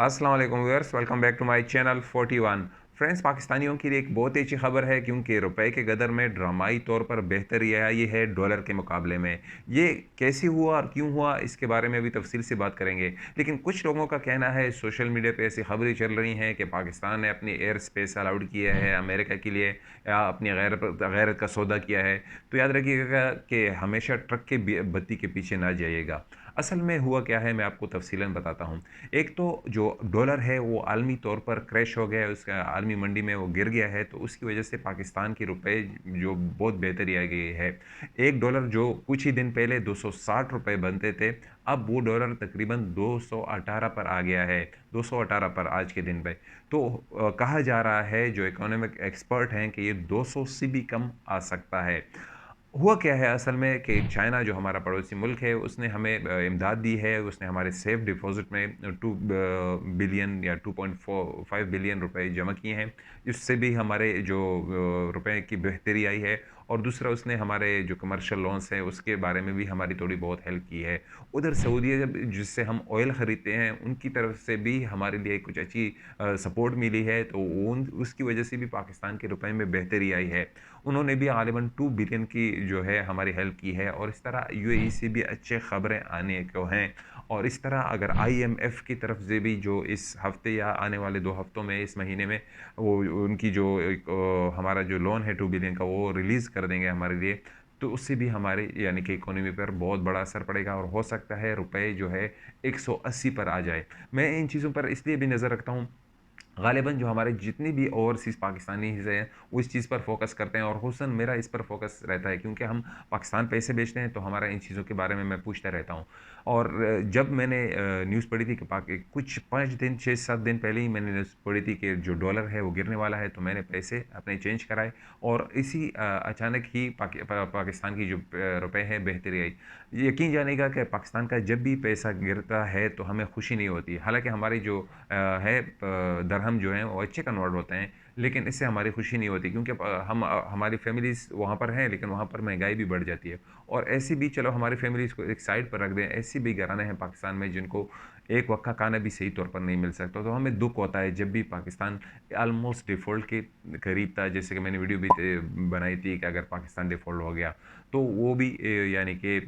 अस्सलाम वालेकुम viewers, welcome back to my channel 41। Friends, पाकिस्तानियों के लिए एक बहुत ही अच्छी खबर है क्योंकि रुपए के कदर में ड्रामाई तौर पर बेहतरी आई है डॉलर के मुकाबले में। ये कैसे हुआ और क्यों हुआ, इसके बारे में भी तफसील से बात करेंगे। लेकिन कुछ लोगों का कहना है, सोशल मीडिया पे ऐसी खबरें चल रही हैं कि पाकिस्तान ने अपनी एयर स्पेस अलाउड किया है अमेरिका के लिए, या अपनी गैरत का सौदा किया है। तो याद रखिएगा कि हमेशा ट्रक के बत्ती के पीछे ना जाइएगा। असल में हुआ क्या है, मैं आपको तफसीलन बताता हूँ। एक तो जो डॉलर है वो आलमी तौर पर क्रैश हो गया है, उसका आलमी मंडी में वो गिर गया है, तो उसकी वजह से पाकिस्तान की रुपए जो बहुत बेहतरी आ गई है। एक डॉलर जो कुछ ही दिन पहले 260 रुपए बनते थे, अब वो डॉलर तकरीबन 218 पर आ गया है। 218 पर आज के दिन पे। तो कहा जा रहा है, जो इकोनॉमिक एक्सपर्ट हैं, कि ये 200 से भी कम आ सकता है। हुआ क्या है असल में कि चाइना जो हमारा पड़ोसी मुल्क है, उसने हमें इमदाद दी है। उसने हमारे सेफ डिपॉजिट में 2 बिलियन या 2.45 बिलियन रुपए जमा किए हैं। इससे भी हमारे जो रुपए की बेहतरी आई है। और दूसरा, उसने हमारे जो कमर्शियल लोन्स हैं उसके बारे में भी हमारी थोड़ी बहुत हेल्प की है। उधर सऊदी अरब जिससे हम ऑयल ख़रीदते हैं, उनकी तरफ से भी हमारे लिए कुछ अच्छी सपोर्ट मिली है, तो उन उसकी वजह से भी पाकिस्तान के रुपए में बेहतरी आई है। उन्होंने भी गालिबन 2 बिलियन की जो है हमारी हेल्प की है, और इस तरह यूएई से भी अच्छे खबरें आने को हैं। और इस तरह अगर आईएमएफ की तरफ से भी जो इस हफ्ते या आने वाले 2 हफ्तों में, इस महीने में, वो उनकी जो एक हमारा जो लोन है 2 बिलियन का, वो रिलीज़ कर देंगे हमारे लिए। तो उससे भी हमारे यानी कि इकोनॉमी पर बहुत बड़ा असर पड़ेगा, और हो सकता है रुपए जो है 180 पर आ जाए। मैं इन चीज़ों पर इसलिए भी नज़र रखता हूँ, गालिबन जो हमारे जितनी भी ओवरसीज़ पाकिस्तानीज़ हैं, वो इस चीज़ पर फ़ोकस करते हैं, और ख़ुसूसन मेरा इस पर फ़ोकस रहता है क्योंकि हम पाकिस्तान पैसे भेजते हैं, तो हमारा इन चीज़ों के बारे में मैं पूछता रहता हूँ। और जब मैंने न्यूज़ पढ़ी थी कि कुछ 5 दिन 6-7 दिन पहले ही मैंने न्यूज़ पढ़ी थी कि जो डॉलर है वो गिरने वाला है, तो मैंने पैसे अपने चेंज कराए, और इसी अचानक ही पाकिस्तान की जो रुपए है बेहतरी आई। यकीन जानिएगा कि पाकिस्तान का जब भी पैसा गिरता है तो हमें खुशी नहीं होती। हालाँकि हमारी जो है दरहम जो हैं वो अच्छे कन्वर्ट होते हैं, लेकिन इससे हमारी खुशी नहीं होती क्योंकि हमारी फैमिलीज़ वहाँ पर हैं, लेकिन वहाँ पर महंगाई भी बढ़ जाती है। और ऐसी भी, चलो हमारी फैमिलीज़ को एक साइड पर रख दें, ऐसी भी घराने हैं पाकिस्तान में जिनको एक वक़्त का खाना भी सही तौर पर नहीं मिल सकता। तो हमें दुःख होता है जब भी पाकिस्तान ऑलमोस्ट डिफ़ॉल्ट के करीब था। जैसे कि मैंने वीडियो भी बनाई थी कि अगर पाकिस्तान डिफ़ॉल्ट हो गया, तो वो भी यानी कि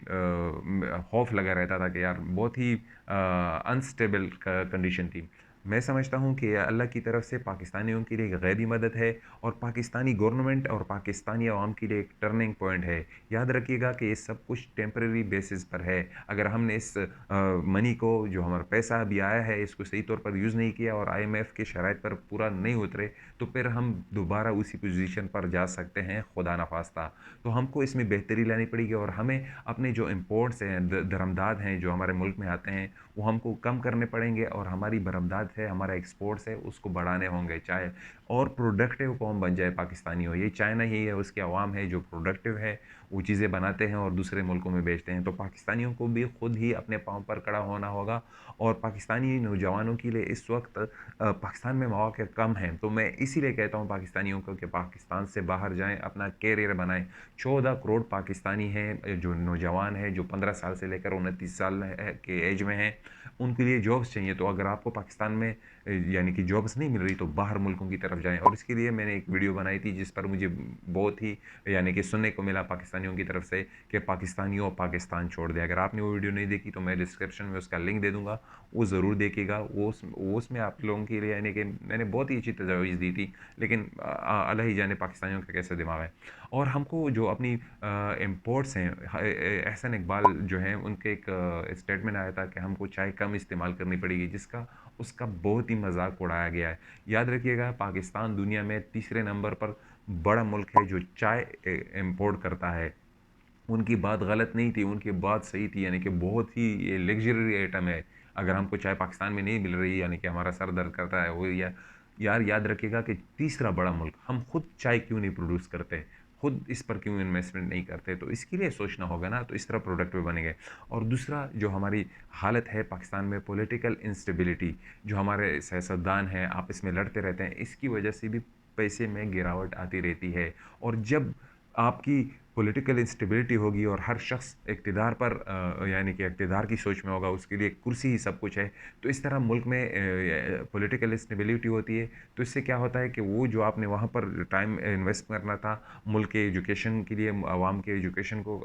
खौफ लगा रहता था कि यार बहुत ही अनस्टेबल कंडीशन थी। मैं समझता हूँ कि अल्लाह की तरफ से पाकिस्तानियों के लिए एक गैबी मदद है, और पाकिस्तानी गवर्नमेंट और पाकिस्तानी अवाम के लिए एक टर्निंग पॉइंट है। याद रखिएगा कि ये सब कुछ टेम्परेरी बेसिस पर है। अगर हमने इस मनी को, जो हमारा पैसा अभी आया है, इसको सही तौर पर यूज़ नहीं किया और आईएमएफ के शराइत पर पूरा नहीं उतरे, तो फिर हम दोबारा उसी पोजीशन पर जा सकते हैं, खुदा ना खास्ता। तो हमको इसमें बेहतरी लानी पड़ेगी, और हमें अपने जो इम्पोर्ट्स हैं, दरमदाद हैं जो हमारे मुल्क में आते हैं, वो हमको कम करने पड़ेंगे, और हमारी बरामदात है, हमारा एक्सपोर्ट्स है, उसको बढ़ाने होंगे। चाहे और प्रोडक्टिव कौम बन जाए पाकिस्तानी हो, ये चाइना ही है, उसके अवाम है जो प्रोडक्टिव है, वो चीज़ें बनाते हैं और दूसरे मुल्कों में बेचते हैं। तो पाकिस्तानियों को भी खुद ही अपने पाँव पर खड़ा होना होगा। और पाकिस्तानी नौजवानों के लिए इस वक्त पाकिस्तान में मौके कम हैं, तो मैं इसीलिए कहता हूँ पाकिस्तानियों को कि पाकिस्तान से बाहर जाएँ, अपना कैरियर बनाएँ। 14 करोड़ पाकिस्तानी हैं जो नौजवान हैं, जो 15 साल से लेकर 29 साल के एज में हैं। उनके लिए जॉब्स चाहिए। तो अगर आपको पाकिस्तान में यानी कि जॉब्स नहीं मिल रही, तो बाहर मुल्कों की तरफ जाएँ। और इसके लिए मैंने एक वीडियो बनाई थी जिस पर मुझे बहुत ही यानी कि सुनने को मिला पाकिस्तानियों की तरफ से कि पाकिस्तानियों पाकिस्तान छोड़ दें। अगर आपने वो वीडियो नहीं देखी तो मैं डिस्क्रिप्शन में उसका लिंक दे दूँगा, वो ज़रूर देखिएगा। वो उसमें आप लोगों के लिए यानी कि मैंने बहुत ही अच्छी तजवीज़ दी थी, लेकिन अल्लाह ही जाने पाकिस्तानियों का कैसा दिमाग है। और हमको जो अपनी इम्पोर्ट्स हैं, एहसन इकबाल जो हैं, उनके एक स्टेटमेंट आया था कि हमको चाय कम इस्तेमाल करनी पड़ेगी, जिसका उसका बहुत ही मजाक उड़ाया गया है। याद रखिएगा, पाकिस्तान दुनिया में तीसरे नंबर पर बड़ा मुल्क है जो चाय इम्पोर्ट करता है। उनकी बात गलत नहीं थी, उनकी बात सही थी, यानी कि बहुत ही ये लग्ज़री आइटम है। अगर हमको चाय पाकिस्तान में नहीं मिल रही, यानी कि हमारा सर दर्द करता है, वो या यार याद रखिएगा कि तीसरा बड़ा मुल्क, हम खुद चाय क्यों नहीं प्रोड्यूस करते? खुद इस पर क्यों इन्वेस्टमेंट नहीं करते? तो इसके लिए सोचना होगा ना, तो इस तरह प्रोडक्ट भी बनेंगे। और दूसरा, जो हमारी हालत है पाकिस्तान में, पॉलिटिकल इंस्टेबिलिटी, जो हमारे सियासतदान हैं आपस में लड़ते रहते हैं, इसकी वजह से भी पैसे में गिरावट आती रहती है। और जब आपकी पॉलिटिकल इंस्टेबिलिटी होगी और हर शख्स इक़्तिदार पर यानी कि इक़्तिदार की सोच में होगा, उसके लिए कुर्सी ही सब कुछ है। तो इस तरह मुल्क में पॉलिटिकल इंस्टेबिलिटी होती है, तो इससे क्या होता है कि वो जो आपने वहाँ पर टाइम इन्वेस्ट करना था, मुल्क के एजुकेशन के लिए, आवाम के एजुकेशन को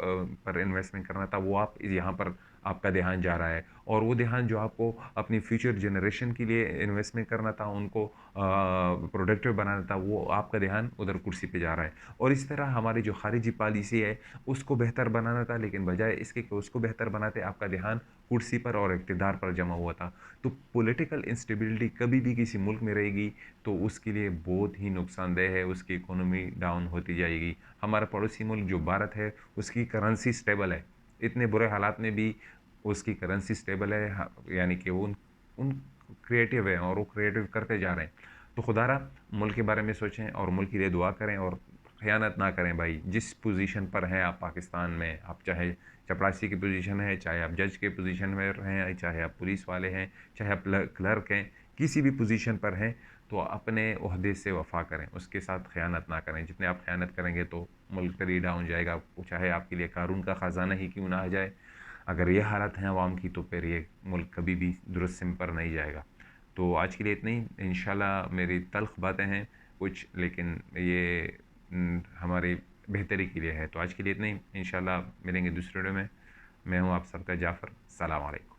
पर इन्वेस्टमेंट करना था, वो आप यहाँ पर आपका ध्यान जा रहा है। और वो ध्यान जो आपको अपनी फ्यूचर जनरेशन के लिए इन्वेस्टमेंट करना था, उनको प्रोडक्टिव बनाना था, वो आपका ध्यान उधर कुर्सी पे जा रहा है। और इस तरह हमारी जो खारिजी पॉलिसी है, उसको बेहतर बनाना था, लेकिन बजाय इसके कि उसको बेहतर बनाते, आपका ध्यान कुर्सी पर और इक़्तिदार पर जमा हुआ था। तो पॉलिटिकल इंस्टेबिलिटी कभी भी किसी मुल्क में रहेगी, तो उसके लिए बहुत ही नुकसानदेह है, उसकी इकोनॉमी डाउन होती जाएगी। हमारा पड़ोसी मुल्क जो भारत है, उसकी करेंसी स्टेबल है। इतने बुरे हालात में भी उसकी करेंसी स्टेबल है, यानी कि वो उन क्रिएटिव है और वो क्रिएटिव करते जा रहे हैं। तो खुदारा मुल्क के बारे में सोचें और मुल्क के लिए दुआ करें और ख़यानत ना करें भाई। जिस पोजीशन पर हैं आप पाकिस्तान में, आप चाहे चपरासी की पोजीशन है, चाहे आप जज के पोजीशन में रहें, चाहे आप पुलिस वाले हैं, चाहे आप क्लर्क हैं, किसी भी पोजीशन पर हैं, तो अपने ओहदे से वफ़ा करें, उसके साथ ख़यानत ना करें। जितने आप ख़यानत करेंगे तो मुल्क कभी डाउन जाएगा, चाहे आपके लिए कारून का ख़जाना ही क्यों ना आ जाए। अगर ये हालत है अवाम की, तो फिर ये मुल्क कभी भी दुरुस्त सिम पर नहीं जाएगा। तो आज के लिए इतना ही। इंशाल्लाह मेरी तल्ख़ बातें हैं कुछ, लेकिन ये हमारी बेहतरी के लिए है। तो आज के लिए इतना ही। इंशाल्लाह मिलेंगे दूसरे वीडियो में। मैं हूँ आप सबका जाफ़र। सलाम अलैकुम।